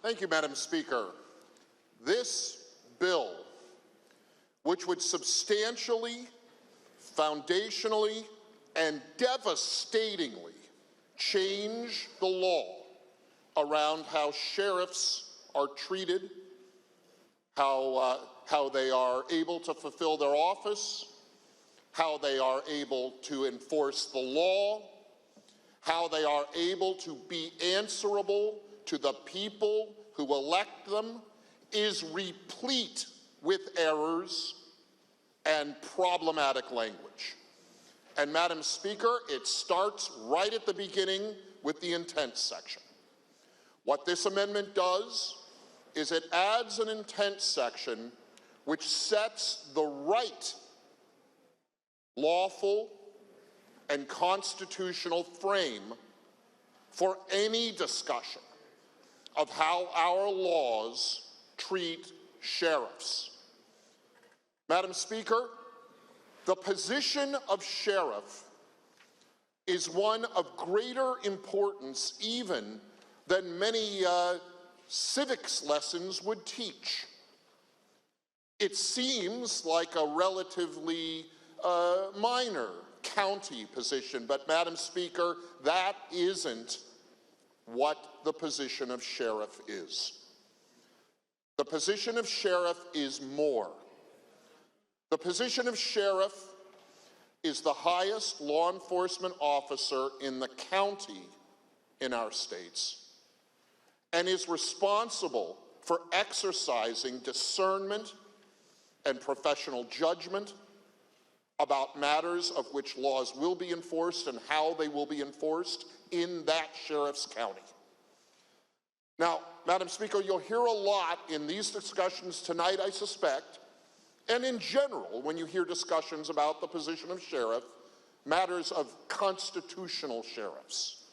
Thank you, Madam Speaker. This bill, which would substantially, foundationally, and devastatingly change the law around how sheriffs are treated, how they are able to fulfill their office, how they are able to enforce the law, how they are able to be answerable to the people who elect them, is replete with errors and problematic language. And Madam Speaker, it starts right at the beginning with the intent section. What this amendment does is it adds an intent section which sets the right, lawful, and constitutional frame for any discussion of how our laws treat sheriffs. Madam Speaker, the position of sheriff is one of greater importance even than many civics lessons would teach. It seems like a relatively minor county position, but Madam Speaker, that isn't what the position of sheriff is. The position of sheriff is more. The position of sheriff is the highest law enforcement officer in the county in our states and is responsible for exercising discernment and professional judgment about matters of which laws will be enforced and how they will be enforced in that sheriff's county. Now, Madam Speaker, you'll hear a lot in these discussions tonight, I suspect, and in general, when you hear discussions about the position of sheriff, matters of constitutional sheriffs.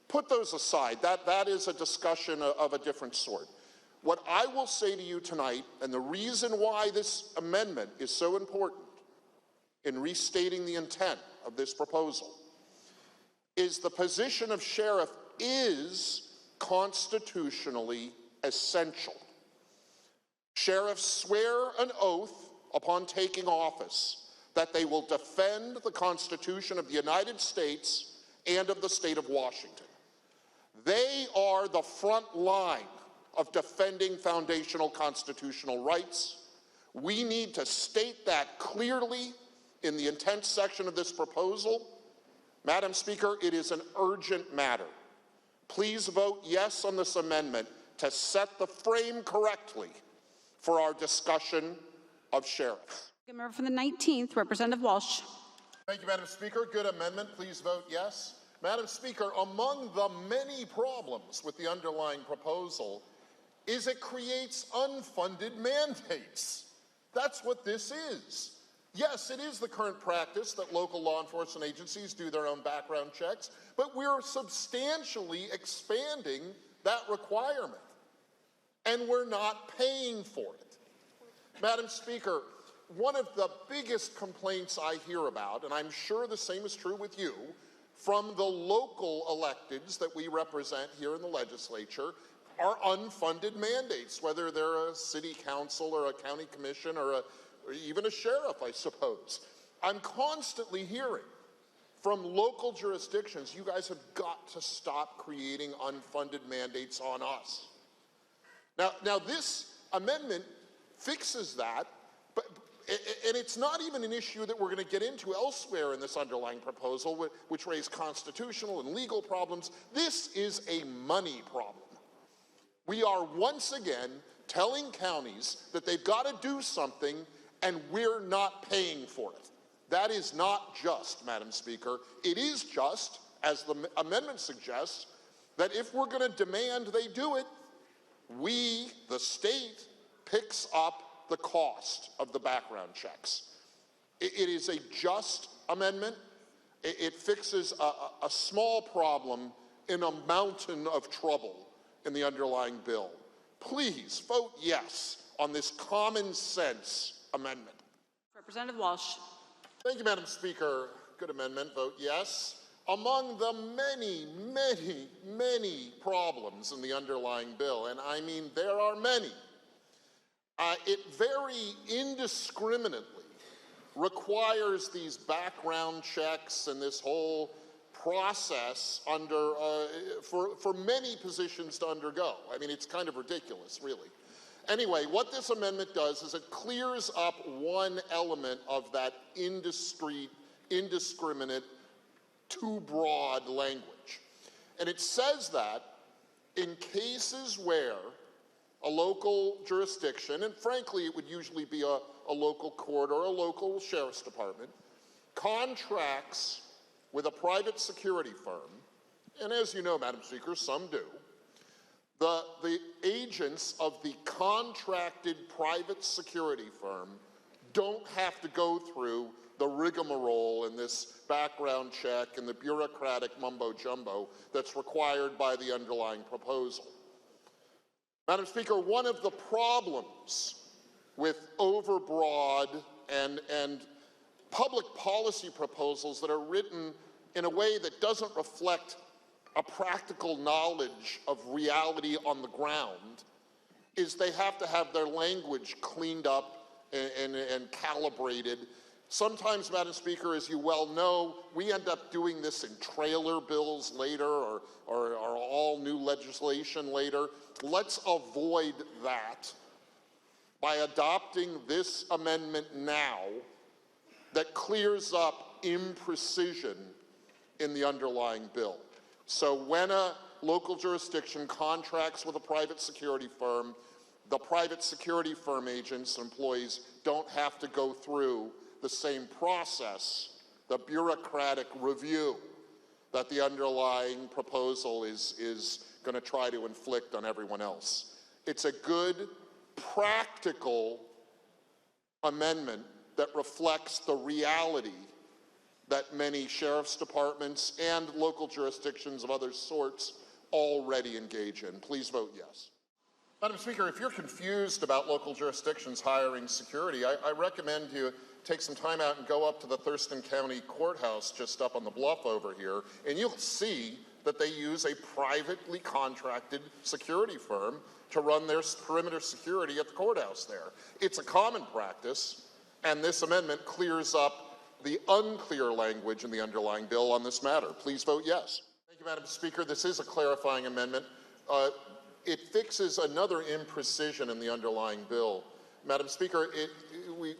Put those aside. That is a discussion of a different sort. What I will say to you tonight, and the reason why this amendment is so important in restating the intent of this proposal, is the position of sheriff is constitutionally essential. Sheriffs swear an oath upon taking office that they will defend the Constitution of the United States and of the state of Washington. They are the front line of defending foundational constitutional rights. We need to state that clearly in the intent section of this proposal. Madam Speaker, it is an urgent matter. Please vote yes on this amendment to set the frame correctly for our discussion of sheriffs. Member for the 19th, Representative Walsh. Thank you, Madam Speaker. Good amendment. Please vote yes. Madam Speaker, among the many problems with the underlying proposal is it creates unfunded mandates. That's what this is. Yes, it is the current practice that local law enforcement agencies do their own background checks, but we're substantially expanding that requirement, and we're not paying for it. Madam Speaker, one of the biggest complaints I hear about, and I'm sure the same is true with you, from the local electeds that we represent here in the legislature are unfunded mandates, whether they're a city council or a county commission or even a sheriff, I suppose. I'm constantly hearing from local jurisdictions, you guys have got to stop creating unfunded mandates on us. Now this amendment fixes that, and it's not even an issue that we're going to get into elsewhere in this underlying proposal, which raise constitutional and legal problems. This is a money problem. We are once again telling counties that they've got to do something, and we're not paying for it. That is not just, Madam Speaker. It is just, as the amendment suggests, that if we're going to demand they do it, we, the state, picks up the cost of the background checks. It is a just amendment. It fixes a small problem in a mountain of trouble in the underlying bill. Please vote yes on this common sense amendment. Representative Walsh. Thank you, Madam Speaker. Good amendment. Vote yes. Among the many problems in the underlying bill, and I mean there are many, it very indiscriminately requires these background checks and this whole process for many positions to undergo. I mean, it's kind of ridiculous, really. Anyway, what this amendment does is it clears up one element of that indiscriminate, too broad language. And it says that in cases where a local jurisdiction, and frankly it would usually be a local court or a local sheriff's department, contracts with a private security firm, and as you know, Madam Speaker, some do, the agents of the contracted private security firm don't have to go through the rigmarole and this background check and the bureaucratic mumbo-jumbo that's required by the underlying proposal. Madam Speaker, one of the problems with overbroad and public policy proposals that are written in a way that doesn't reflect a practical knowledge of reality on the ground is they have to have their language cleaned up and calibrated. Sometimes, Madam Speaker, as you well know, we end up doing this in trailer bills later or all new legislation later. Let's avoid that by adopting this amendment now that clears up imprecision in the underlying bill. So when a local jurisdiction contracts with a private security firm, the private security firm agents and employees don't have to go through the same process, the bureaucratic review that the underlying proposal is going to try to inflict on everyone else. It's a good, practical amendment that reflects the reality that many sheriff's departments and local jurisdictions of other sorts already engage in. Please vote yes. Madam Speaker, if you're confused about local jurisdictions hiring security, I recommend you take some time out and go up to the Thurston County Courthouse just up on the bluff over here, and you'll see that they use a privately contracted security firm to run their perimeter security at the courthouse there. It's a common practice, and this amendment clears up the unclear language in the underlying bill on this matter. Please vote yes. Thank you, Madam Speaker. This is a clarifying amendment. It fixes another imprecision in the underlying bill. Madam Speaker,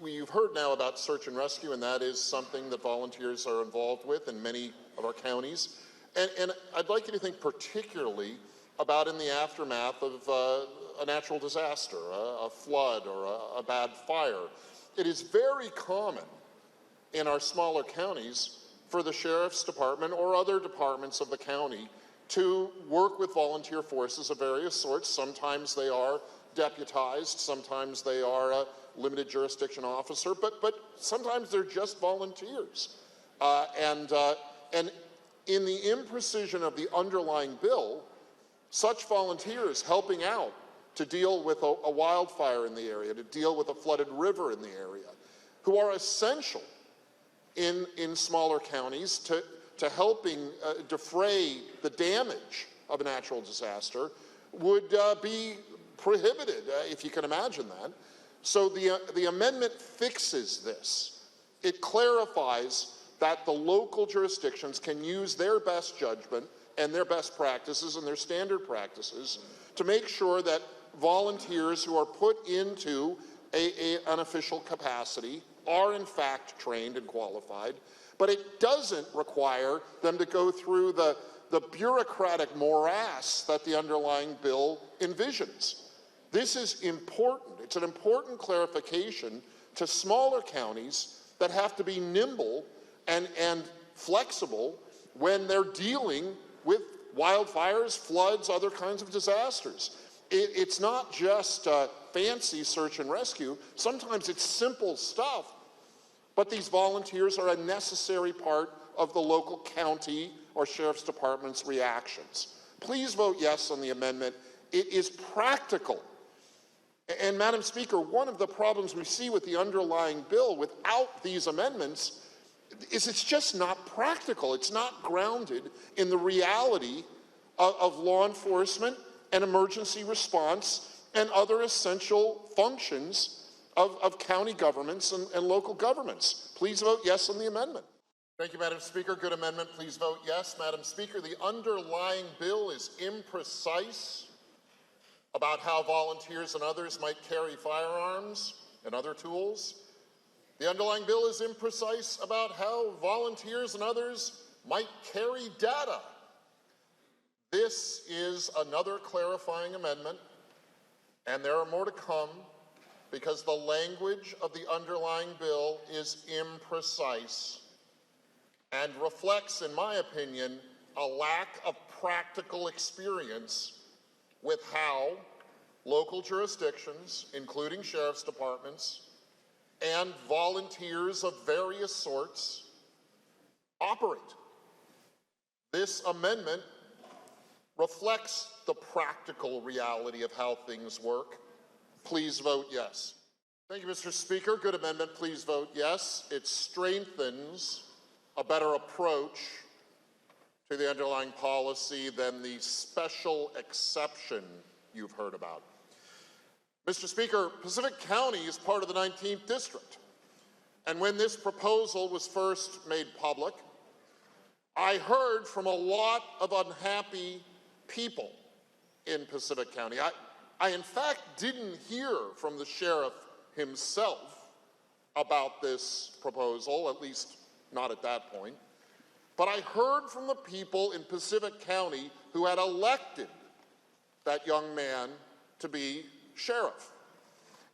you've heard now about search and rescue, and that is something that volunteers are involved with in many of our counties. And I'd like you to think particularly about in the aftermath of a natural disaster, a flood or a bad fire. It is very common in our smaller counties for the sheriff's department or other departments of the county to work with volunteer forces of various sorts. Sometimes they are deputized, sometimes they are a limited jurisdiction officer, but sometimes they're just volunteers. And in the imprecision of the underlying bill, such volunteers helping out to deal with a wildfire in the area, to deal with a flooded river in the area, who are essential in smaller counties to helping defray the damage of a natural disaster would be prohibited, if you can imagine that. So the amendment fixes this. It clarifies that the local jurisdictions can use their best judgment and their best practices and their standard practices to make sure that volunteers who are put into an official capacity are in fact trained and qualified, but it doesn't require them to go through the bureaucratic morass that the underlying bill envisions. This is important. It's an important clarification to smaller counties that have to be nimble and flexible when they're dealing with wildfires, floods, other kinds of disasters. It's not just fancy search and rescue. Sometimes it's simple stuff, but these volunteers are a necessary part of the local county or sheriff's department's reactions. Please vote yes on the amendment. It is practical. And Madam Speaker, one of the problems we see with the underlying bill without these amendments is it's just not practical. It's not grounded in the reality of law enforcement and emergency response and other essential functions of county governments and local governments. Please vote yes on the amendment. Thank you, Madam Speaker. Good amendment. Please vote yes. Madam Speaker, the underlying bill is imprecise about how volunteers and others might carry firearms and other tools. The underlying bill is imprecise about how volunteers and others might carry data. This is another clarifying amendment, and there are more to come because the language of the underlying bill is imprecise and reflects, in my opinion, a lack of practical experience with how local jurisdictions, including sheriff's departments, and volunteers of various sorts operate. This amendment reflects the practical reality of how things work. Please vote yes. Thank you, Mr. Speaker. Good amendment. Please vote yes. It strengthens a better approach to the underlying policy than the special exception you've heard about. Mr. Speaker, Pacific County is part of the 19th District. And when this proposal was first made public, I heard from a lot of unhappy people in Pacific County. I in fact didn't hear from the sheriff himself about this proposal, at least not at that point. But I heard from the people in Pacific County who had elected that young man to be sheriff.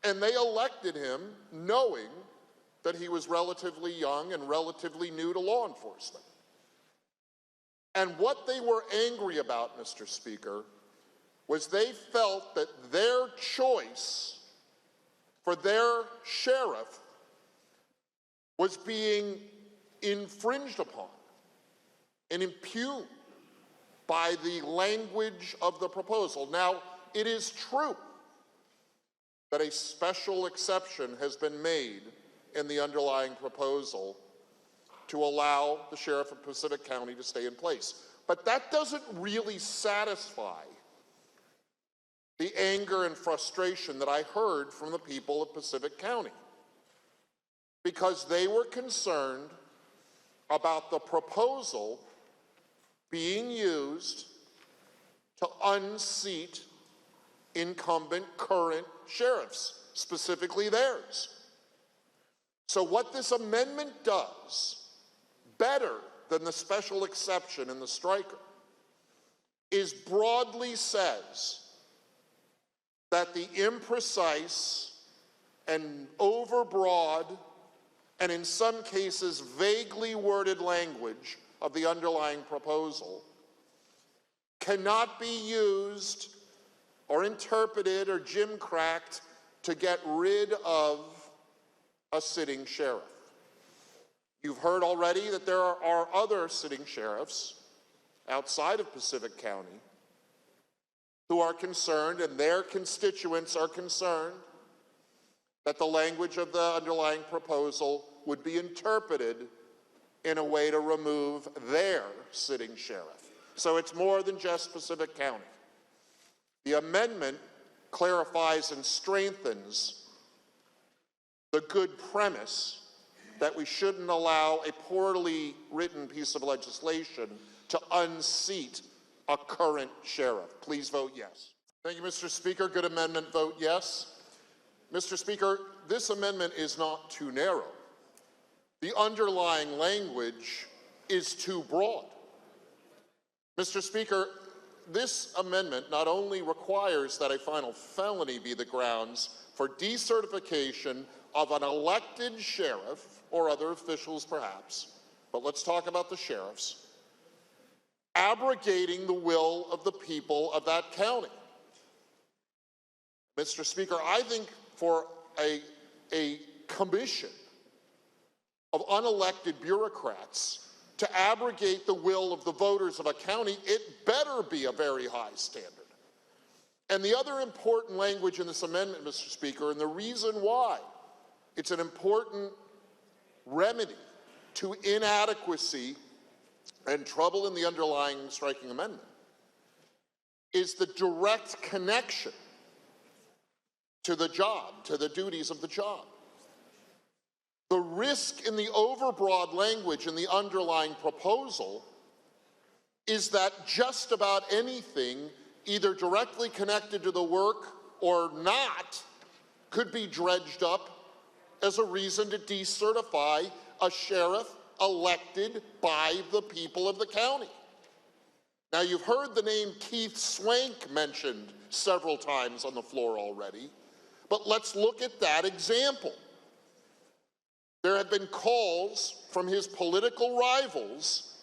And they elected him knowing that he was relatively young and relatively new to law enforcement. And what they were angry about, Mr. Speaker, was they felt that their choice for their sheriff was being infringed upon and impugned by the language of the proposal. Now, it is true that a special exception has been made in the underlying proposal to allow the sheriff of Pacific County to stay in place. But that doesn't really satisfy the anger and frustration that I heard from the people of Pacific County, because they were concerned about the proposal being used to unseat incumbent current sheriffs, specifically theirs. So what this amendment does, better than the special exception in the striker, is broadly says that the imprecise and overbroad and in some cases vaguely worded language of the underlying proposal cannot be used or interpreted or gimcracked to get rid of a sitting sheriff. You've heard already that there are other sitting sheriffs outside of Pacific County who are concerned, and their constituents are concerned, that the language of the underlying proposal would be interpreted in a way to remove their sitting sheriff. So it's more than just Pacific County. The amendment clarifies and strengthens the good premise that we shouldn't allow a poorly written piece of legislation to unseat a current sheriff. Please vote yes. Thank you, Mr. Speaker. Good amendment. Vote yes. Mr. Speaker, this amendment is not too narrow. The underlying language is too broad. Mr. Speaker, this amendment not only requires that a final felony be the grounds for decertification of an elected sheriff, or other officials perhaps, but let's talk about the sheriffs, abrogating the will of the people of that county. Mr. Speaker, I think for a commission of unelected bureaucrats to abrogate the will of the voters of a county, it better be a very high standard. And the other important language in this amendment, Mr. Speaker, and the reason why it's an important remedy to inadequacy and trouble in the underlying striking amendment is the direct connection to the job, to the duties of the job. The risk in the overbroad language in the underlying proposal is that just about anything, either directly connected to the work or not, could be dredged up as a reason to decertify a sheriff elected by the people of the county. Now, you've heard the name Keith Swank mentioned several times on the floor already, but let's look at that example. There have been calls from his political rivals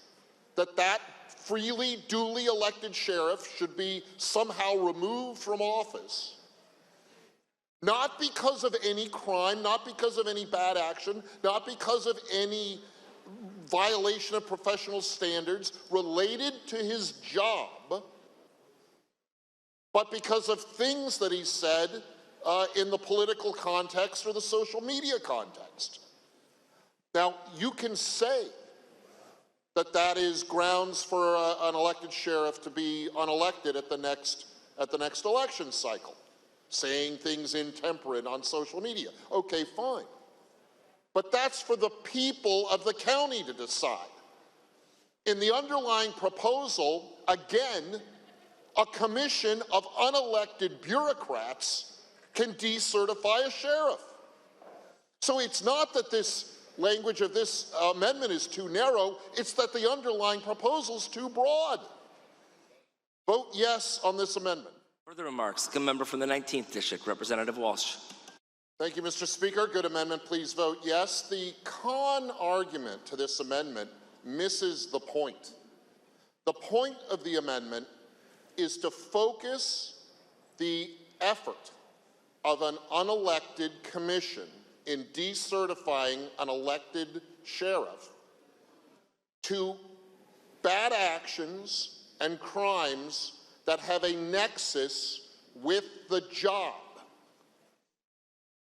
that freely, duly elected sheriff should be somehow removed from office, not because of any crime, not because of any bad action, not because of any violation of professional standards related to his job, but because of things that he said in the political context or the social media context. Now, you can say that that is grounds for an elected sheriff to be unelected at the next election cycle, saying things intemperate on social media. Okay, fine. But that's for the people of the county to decide. In the underlying proposal, again, a commission of unelected bureaucrats can decertify a sheriff. So it's not that this language of this amendment is too narrow, it's that the underlying proposal is too broad. Vote yes on this amendment. Further remarks, the member from the 19th District, Representative Walsh. Thank you, Mr. Speaker. Good amendment. Please vote yes. The con argument to this amendment misses the point. The point of the amendment is to focus the effort of an unelected commission in decertifying an elected sheriff to bad actions and crimes that have a nexus with the job.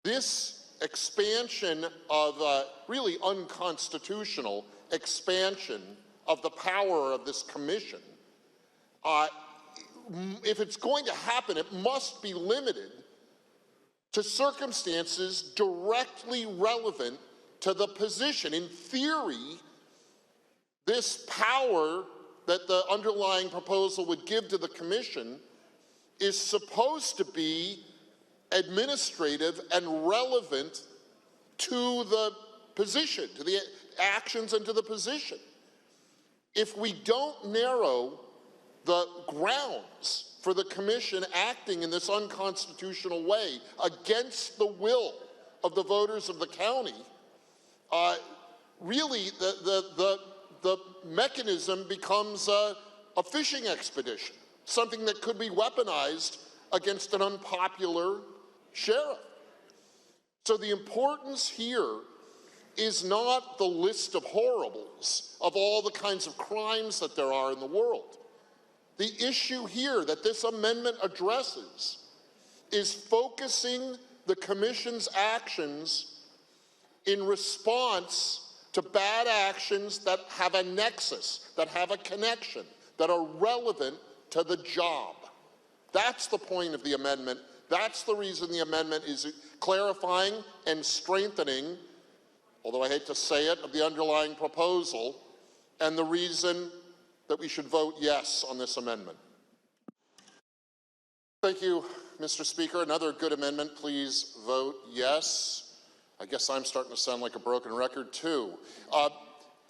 This expansion of really unconstitutional expansion of the power of this commission, if it's going to happen, it must be limited to circumstances directly relevant to the position. In theory, this power that the underlying proposal would give to the commission is supposed to be administrative and relevant to the position, to the actions and to the position. If we don't narrow the grounds for the commission acting in this unconstitutional way against the will of the voters of the county, really the mechanism becomes a fishing expedition, something that could be weaponized against an unpopular sheriff. So the importance here is not the list of horribles of all the kinds of crimes that there are in the world. The issue here that this amendment addresses is focusing the commission's actions in response to bad actions that have a nexus, that have a connection, that are relevant to the job. That's the point of the amendment. That's the reason the amendment is clarifying and strengthening, although I hate to say it, of the underlying proposal, and the reason that we should vote yes on this amendment. Thank you, Mr. Speaker. Another good amendment. Please vote yes. I guess I'm starting to sound like a broken record too.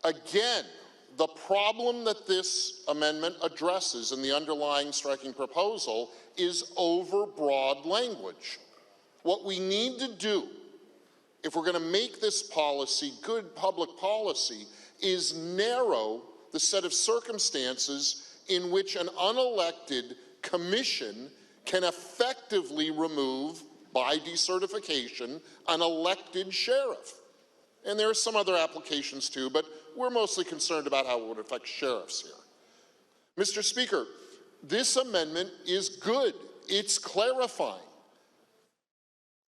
Again, the problem that this amendment addresses in the underlying striking proposal is overbroad language. What we need to do, if we're going to make this policy good public policy, is narrow the set of circumstances in which an unelected commission can effectively remove, by decertification, an elected sheriff. And there are some other applications too, but we're mostly concerned about how it would affect sheriffs here. Mr. Speaker, this amendment is good. It's clarifying.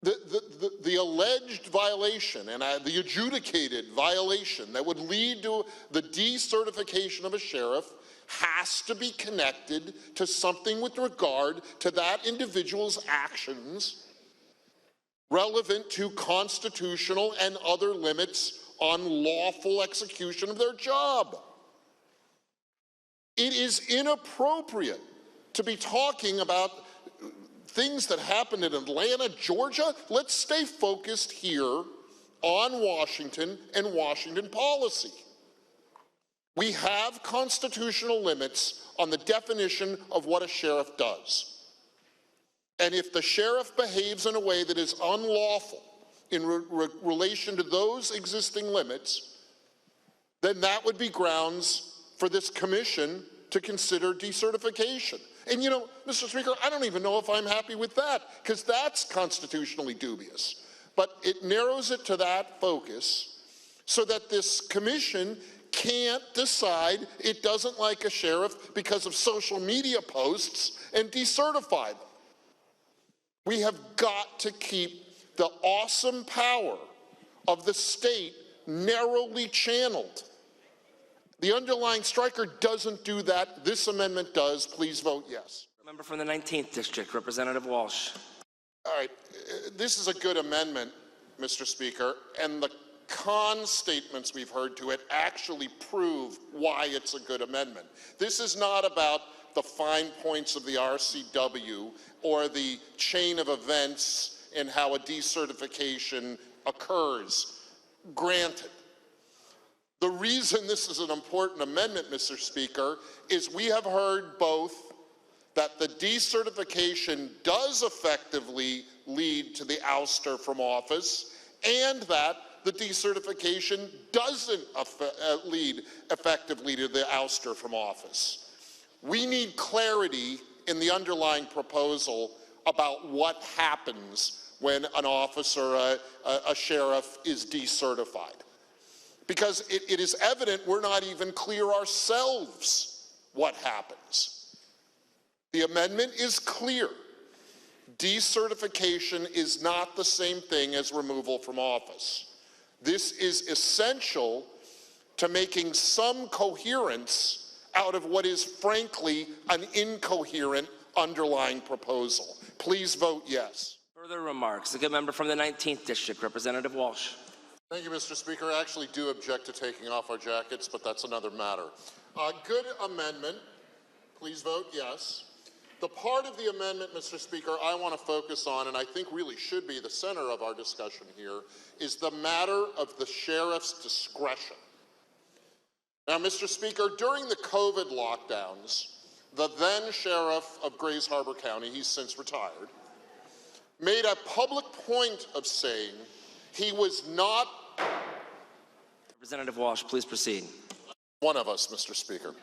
The alleged violation and the adjudicated violation that would lead to the decertification of a sheriff has to be connected to something with regard to that individual's actions relevant to constitutional and other limits on lawful execution of their job. It is inappropriate to be talking about things that happened in Atlanta, Georgia. Let's stay focused here on Washington and Washington policy. We have constitutional limits on the definition of what a sheriff does. And if the sheriff behaves in a way that is unlawful in relation to those existing limits, then that would be grounds for this commission to consider decertification. And you know, Mr. Speaker, I don't even know if I'm happy with that, because that's constitutionally dubious. But it narrows it to that focus so that this commission can't decide it doesn't like a sheriff because of social media posts and decertify them. We have got to keep the awesome power of the state narrowly channeled. The underlying striker doesn't do that. This amendment does. Please vote yes. Member from the 19th District, Representative Walsh. All right. This is a good amendment, Mr. Speaker, and the con statements we've heard to it actually prove why it's a good amendment. This is not about the fine points of the RCW or the chain of events in how a decertification occurs. Granted. The reason this is an important amendment, Mr. Speaker, is we have heard both that the decertification does effectively lead to the ouster from office and that the decertification doesn't lead effectively to the ouster from office. We need clarity in the underlying proposal about what happens when an officer, a sheriff, is decertified. Because it is evident we're not even clear ourselves what happens. The amendment is clear. Decertification is not the same thing as removal from office. This is essential to making some coherence out of what is frankly an incoherent underlying proposal. Please vote yes. Further remarks. The good member from the 19th District, Representative Walsh. Thank you, Mr. Speaker. I actually do object to taking off our jackets, but that's another matter. Good amendment. Please vote yes. The part of the amendment, Mr. Speaker, I want to focus on, and I think really should be the center of our discussion here, is the matter of the sheriff's discretion. Now, Mr. Speaker, during the COVID lockdowns, the then sheriff of Grays Harbor County, he's since retired, made a public point of saying he was not... Representative Walsh, please proceed. One of us, Mr. Speaker.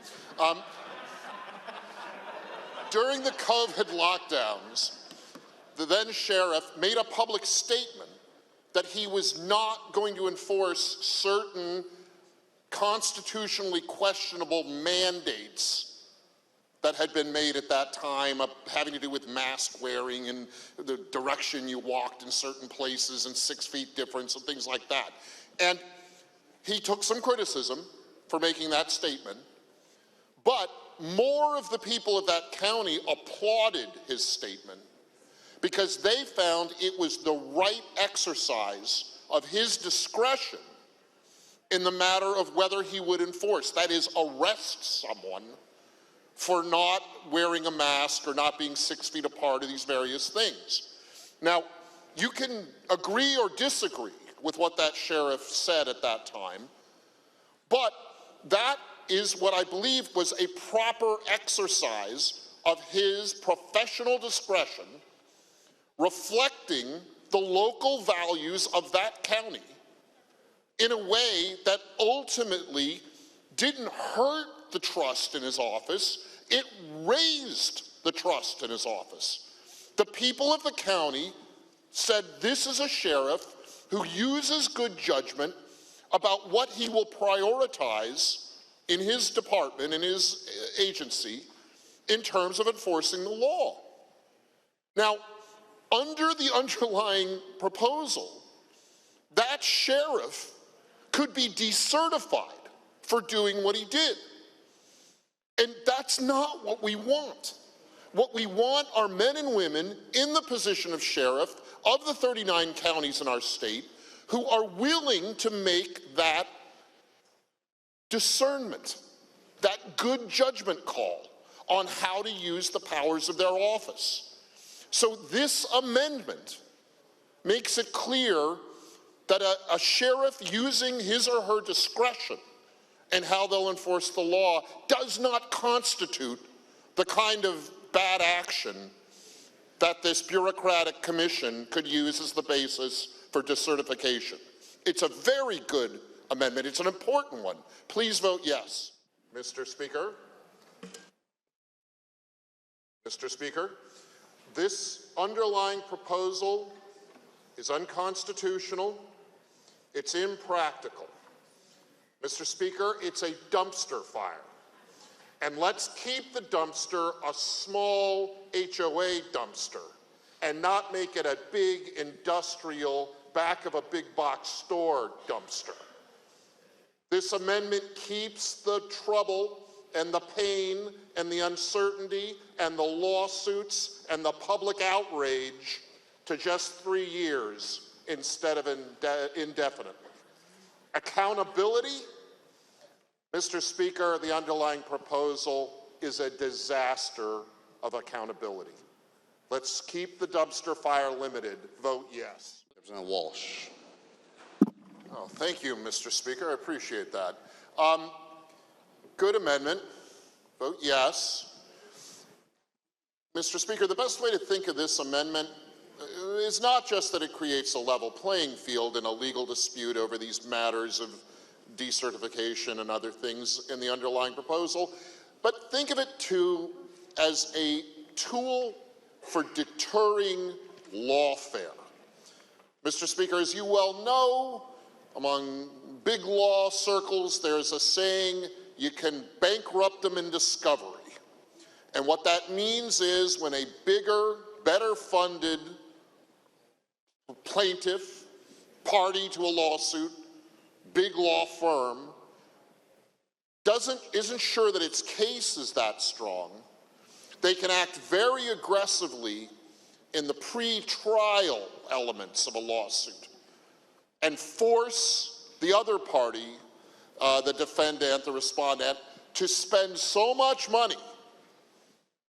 During the COVID lockdowns, the then sheriff made a public statement that he was not going to enforce certain constitutionally questionable mandates that had been made at that time, having to do with mask wearing and the direction you walked in certain places and 6 feet difference and things like that. And he took some criticism for making that statement, but more of the people of that county applauded his statement because they found it was the right exercise of his discretion in the matter of whether he would enforce, that is, arrest someone for not wearing a mask or not being 6 feet apart or these various things. Now, you can agree or disagree with what that sheriff said at that time, but that is what I believe was a proper exercise of his professional discretion, reflecting the local values of that county in a way that ultimately didn't hurt the trust in his office, it raised the trust in his office. The people of the county said this is a sheriff who uses good judgment about what he will prioritize in his department, in his agency, in terms of enforcing the law. Now, Under the underlying proposal, that sheriff could be decertified for doing what he did. And that's not what we want. What we want are men and women in the position of sheriff of the 39 counties in our state who are willing to make that discernment, that good judgment call on how to use the powers of their office. So this amendment makes it clear that a sheriff using his or her discretion and how they'll enforce the law does not constitute the kind of bad action that this bureaucratic commission could use as the basis for decertification. It's a very good amendment. It's an important one. Please vote yes. Mr. Speaker. Mr. Speaker, this underlying proposal is unconstitutional. It's impractical. Mr. Speaker, it's a dumpster fire. And let's keep the dumpster a small HOA dumpster and not make it a big industrial back of a big box store dumpster. This amendment keeps the trouble and the pain and the uncertainty and the lawsuits and the public outrage to just 3 years instead of indefinitely. Accountability, Mr. Speaker, the underlying proposal is a disaster of accountability. Let's keep the dumpster fire limited. Vote yes. Representative Walsh. Oh, thank you, Mr. Speaker. I appreciate that. Good amendment. Vote yes. Mr. Speaker, the best way to think of this amendment is not just that it creates a level playing field in a legal dispute over these matters of decertification and other things in the underlying proposal, but think of it too as a tool for deterring lawfare. Mr. Speaker, as you well know, among big law circles, there's a saying, you can bankrupt them in discovery. And what that means is when a bigger, better funded plaintiff, party to a lawsuit, big law firm, isn't sure that its case is that strong, they can act very aggressively in the pre-trial elements of a lawsuit and force the other party, the defendant, the respondent, to spend so much money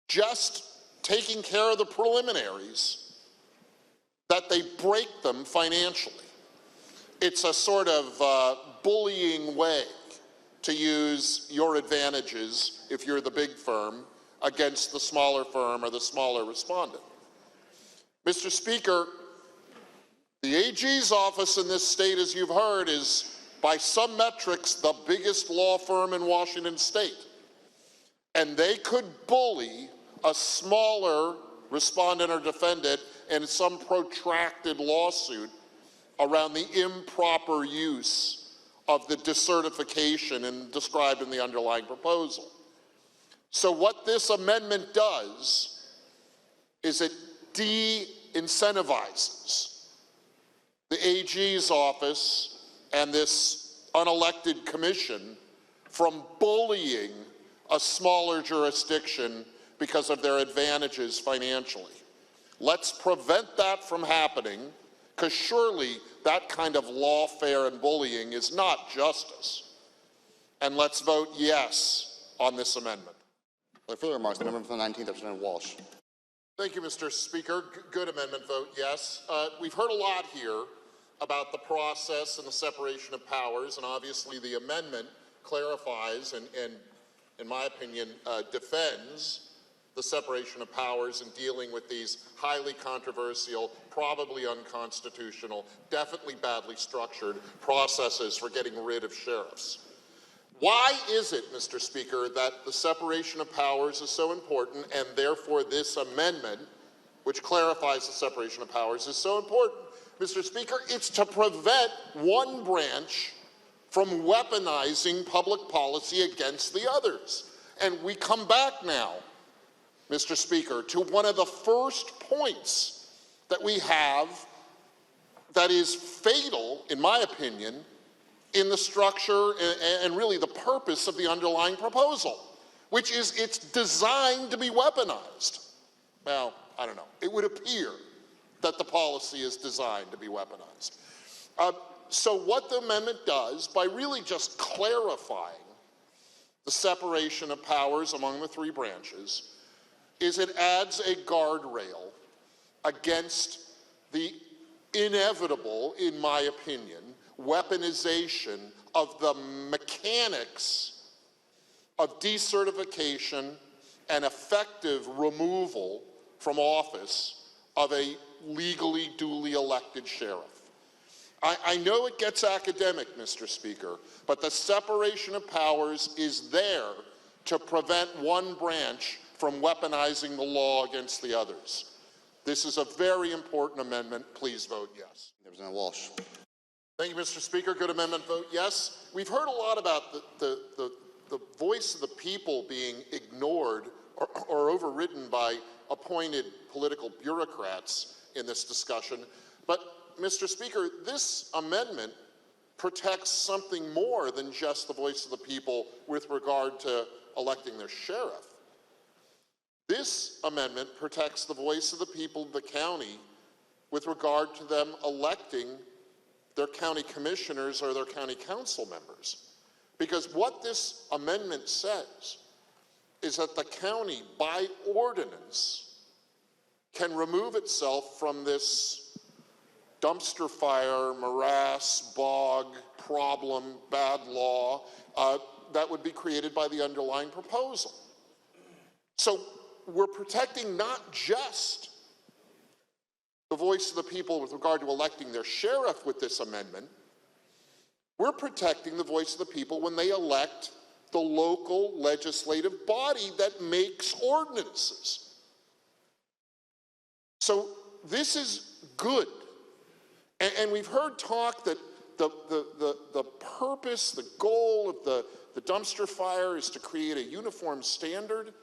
just taking care of the preliminaries that they break them financially. It's a sort of bullying way to use your advantages, if you're the big firm, against the smaller firm or the smaller respondent. Mr. Speaker, the AG's office in this state, as you've heard, is by some metrics the biggest law firm in Washington state. And they could bully a smaller respondent or defendant in some protracted lawsuit around the improper use of the decertification described in the underlying proposal. So what this amendment does is it de-incentivizes the AG's office and this unelected commission from bullying a smaller jurisdiction because of their advantages financially. Let's prevent that from happening, because surely that kind of lawfare and bullying is not justice. And let's vote yes on this amendment. Further remarks, the member from the 19th, Representative Walsh. Thank you, Mr. Speaker. Good amendment, vote yes. We've heard a lot here about the process and the separation of powers, and obviously the amendment clarifies and in my opinion, defends the separation of powers in dealing with these highly controversial, probably unconstitutional, definitely badly structured processes for getting rid of sheriffs. Why is it, Mr. Speaker, that the separation of powers is so important and therefore this amendment, which clarifies the separation of powers, is so important? Mr. Speaker, it's to prevent one branch from weaponizing public policy against the others. And we come back now, Mr. Speaker, to one of the first points that we have that is fatal, in my opinion, in the structure and really the purpose of the underlying proposal, which is it's designed to be weaponized. Well, I don't know. It would appear that the policy is designed to be weaponized. So what the amendment does, by really just clarifying the separation of powers among the three branches, is it adds a guardrail against the inevitable, in my opinion, weaponization of the mechanics of descertification and effective removal from office of a legally duly elected sheriff. I know it gets academic, Mr. Speaker, but the separation of powers is there to prevent one branch from weaponizing the law against the others. This is a very important amendment. Please vote yes. Representative Walsh. Thank you, Mr. Speaker. Good amendment, vote yes. We've heard a lot about the voice of the people being ignored or overridden by appointed political bureaucrats in this discussion. But, Mr. Speaker, this amendment protects something more than just the voice of the people with regard to electing their sheriff. This amendment protects the voice of the people of the county with regard to them electing their county commissioners or their county council members. Because what this amendment says is that the county, by ordinance, can remove itself from this dumpster fire, morass, bog, problem, bad law that would be created by the underlying proposal. So we're protecting not just the voice of the people with regard to electing their sheriff with this amendment, we're protecting the voice of the people when they elect the local legislative body that makes ordinances. So this is good. And we've heard talk that the purpose, the goal of the dumpster fire is to create a uniform standard.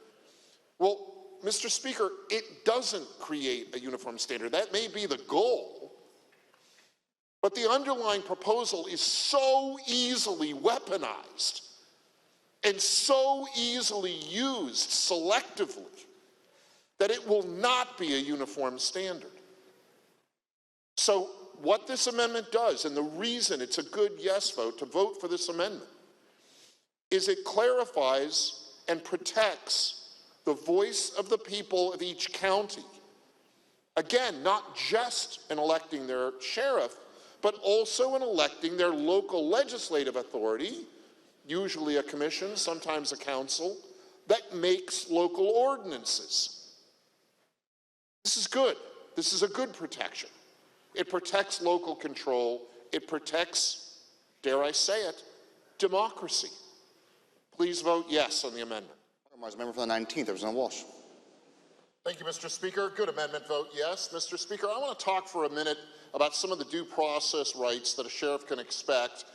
Well, Mr. Speaker, it doesn't create a uniform standard. That may be the goal, but the underlying proposal is so easily weaponized and so easily used selectively that it will not be a uniform standard. So what this amendment does, and the reason it's a good yes vote to vote for this amendment, is it clarifies and protects the voice of the people of each county. Again, not just in electing their sheriff, but also in electing their local legislative authority, usually a commission, sometimes a council, that makes local ordinances. This is good. This is a good protection. It protects local control. It protects, dare I say it, democracy. Please vote yes on the amendment. Member for the 19th, Representative Walsh. Thank you, Mr. Speaker. Good amendment, vote yes. Mr. Speaker, I want to talk for a minute about some of the due process rights that a sheriff can expect,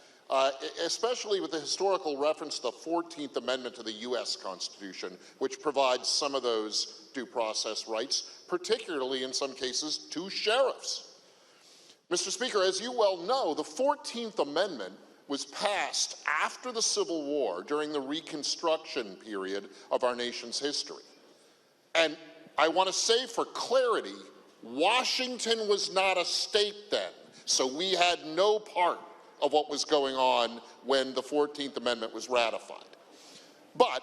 especially with the historical reference to the 14th Amendment to the U.S. Constitution, which provides some of those due process rights, particularly in some cases to sheriffs. Mr. Speaker, as you well know, the 14th Amendment was passed after the Civil War during the Reconstruction period of our nation's history. And I want to say for clarity, Washington was not a state then, so we had no part of what was going on when the 14th Amendment was ratified. But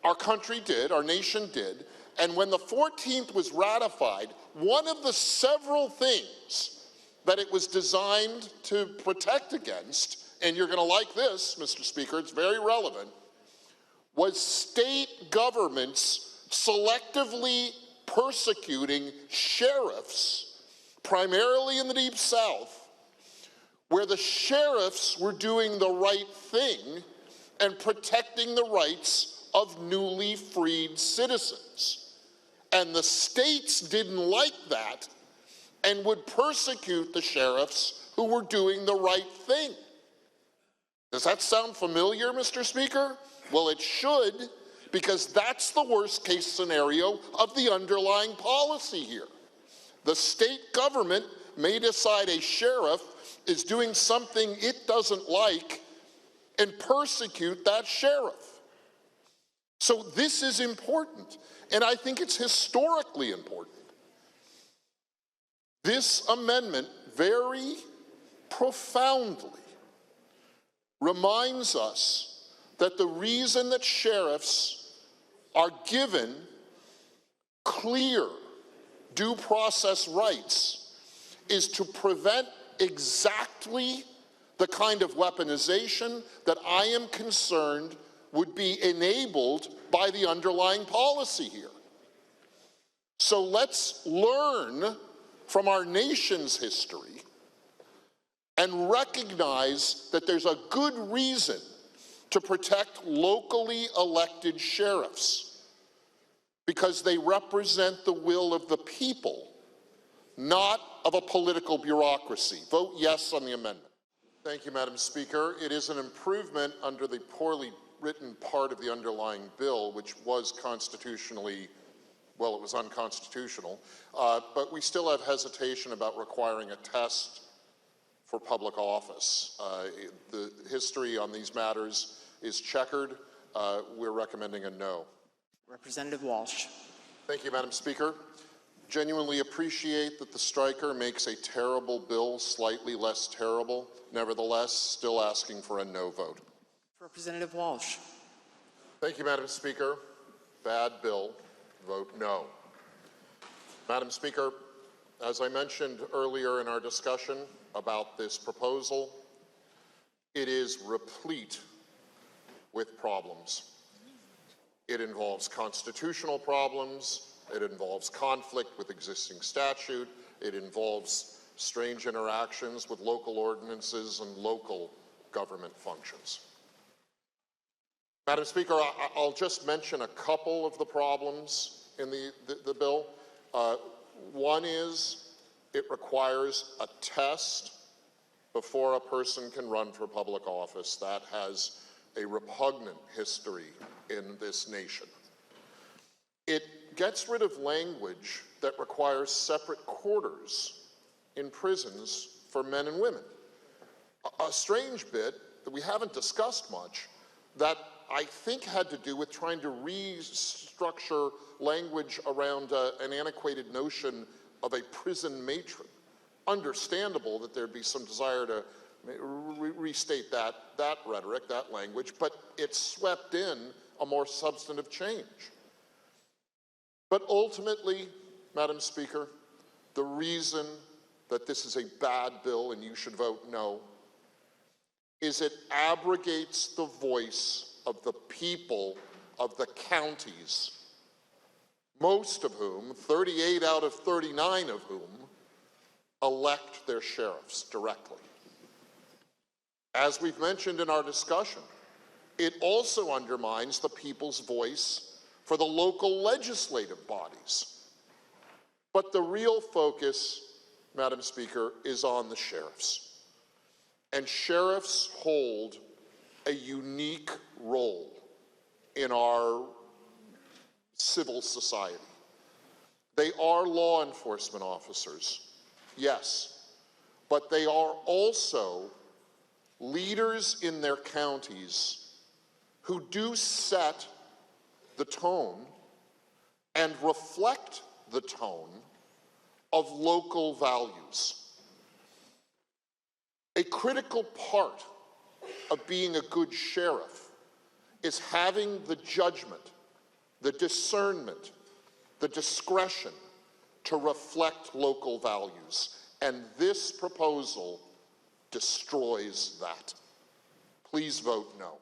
our country did, our nation did, and when the 14th was ratified, one of the several things that it was designed to protect against, and you're going to like this, Mr. Speaker, it's very relevant, was state governments selectively persecuting sheriffs, primarily in the Deep South, where the sheriffs were doing the right thing and protecting the rights of newly freed citizens. And the states didn't like that and would persecute the sheriffs who were doing the right thing. Does that sound familiar, Mr. Speaker? Well, it should, because that's the worst case scenario of the underlying policy here. The state government may decide a sheriff is doing something it doesn't like and persecute that sheriff. So this is important, and I think it's historically important. This amendment very profoundly reminds us that the reason that sheriffs are given clear due process rights is to prevent exactly the kind of weaponization that I am concerned would be enabled by the underlying policy here. So let's learn from our nation's history and recognize that there's a good reason to protect locally elected sheriffs, because they represent the will of the people, not of a political bureaucracy. Vote yes on the amendment. Thank you, Madam Speaker. It is an improvement under the poorly written part of the underlying bill, which was constitutionally, well, it was unconstitutional, but we still have hesitation about requiring a test for public office. The history on these matters is checkered. We're recommending a no. Representative Walsh. Thank you, Madam Speaker. Genuinely appreciate that the striker makes a terrible bill slightly less terrible. Nevertheless, still asking for a no vote. Representative Walsh. Thank you, Madam Speaker. Bad bill. Vote no. Madam Speaker, as I mentioned earlier in our discussion about this proposal, it is replete with problems. It involves constitutional problems. It involves conflict with existing statute. It involves strange interactions with local ordinances and local government functions. Madam Speaker, I'll just mention a couple of the problems in the bill. One is it requires a test before a person can run for public office. That has a repugnant history in this nation. It gets rid of language that requires separate quarters in prisons for men and women. A strange bit that we haven't discussed much that I think had to do with trying to restructure language around an antiquated notion of a prison matron. Understandable that there'd be some desire to restate that rhetoric, that language, but it swept in a more substantive change. But ultimately, Madam Speaker, the reason that this is a bad bill and you should vote no is it abrogates the voice of the people of the counties, most of whom, 38 out of 39 of whom, elect their sheriffs directly. As we've mentioned in our discussion, it also undermines the people's voice for the local legislative bodies. But the real focus, Madam Speaker, is on the sheriffs. And sheriffs hold a unique role in our civil society. They are law enforcement officers, yes, but they are also leaders in their counties who do set the tone and reflect the tone of local values. A critical part of being a good sheriff is having the judgment, the discernment, the discretion to reflect local values. And this proposal destroys that. Please vote no.